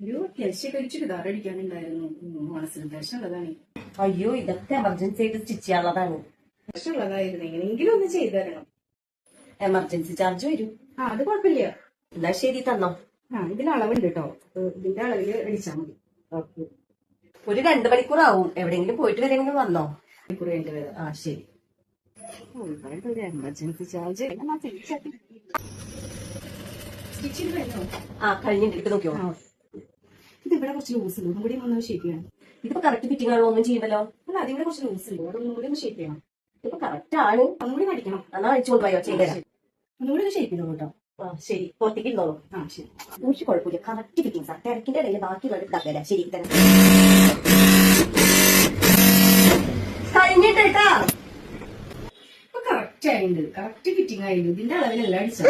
ഒരു അത്യാവശ്യമൊക്കെ ഒരു ചുരിദാർ അടിക്കാനുണ്ടായിരുന്നു. മനസ്സിൽ ദശയുള്ളതാണ്. അയ്യോ ഇതൊക്കെ എമർജൻസി ആയിട്ട് സ്റ്റിച്ച് ചെയ്യാനുള്ളതാണ്. ദശയുള്ളതായിരുന്നു. എങ്ങനെയെങ്കിലും ഒന്ന് ചെയ്തു തരണം. എമർജൻസി ചാർജ് വരും. അത് കുഴപ്പമില്ല. എന്നാ ശരി തന്നോ. ഇതിന് അളവുണ്ട് കേട്ടോ. ഇതിന്റെ അളവില് അടിച്ചാൽ മതി. ഒരു 2 മണിക്കൂറാവും. എവിടെയെങ്കിലും പോയിട്ട് വരണമെങ്കിൽ വന്നോ. മണിക്കൂർ കഴിഞ്ഞിട്ട് വരാം. ശരി. ഒരു എമർജൻസി ചാർജ് സ്റ്റിച്ച് ചെയ്ത് കഴിഞ്ഞോ? കഴിഞ്ഞിട്ട് ഇത് നോക്കിയോ. ഇതിവിടെ കുറച്ച് ലൂസ് ഉണ്ട്. ഒന്നും കൂടി ഒന്ന് ഷേപ്പ് ചെയ്യണം. ഇതിപ്പോ കറക്റ്റ് ഫിറ്റിംഗ് ആണോ ഒന്നും ചെയ്യണ്ടല്ലോ. അല്ല അതിവിടെ കുറച്ച് ലൂസ് ഉണ്ട്. അതൊന്നും കൂടി ഒന്ന് ഷേപ്പ് ചെയ്യണം. ഇതിപ്പോ കറക്റ്റ് ആണ്. ഒന്നും കൂടി പഠിക്കണം. എന്നാ അഴിച്ചുകൊണ്ട് പോയോ ചെയ്തരാം. ഒന്നും കൂടി ഒന്ന് ഷേപ്പ് ചെയ്തോളൂ കേട്ടോ. ശരി പുറത്തേക്ക് ഇരുന്നോളൂ. ശരി. ഒരു കുഴപ്പമില്ല. കറക്റ്റ് ഫിറ്റിംഗ്സ് ആ. തിരക്കിന്റെ ഇടയിൽ ബാക്കിയുള്ളത് ഇതാക്കല. ശരി തരാം. കഴിഞ്ഞിട്ടാ ഇപ്പൊ കറക്റ്റ് ആയിട്ടുണ്ട്. കറക്റ്റ് ഫിറ്റിംഗ് ആയിട്ടുണ്ട്. ഇതിന്റെ അളവിലെല്ലാം അടിച്ചാൽ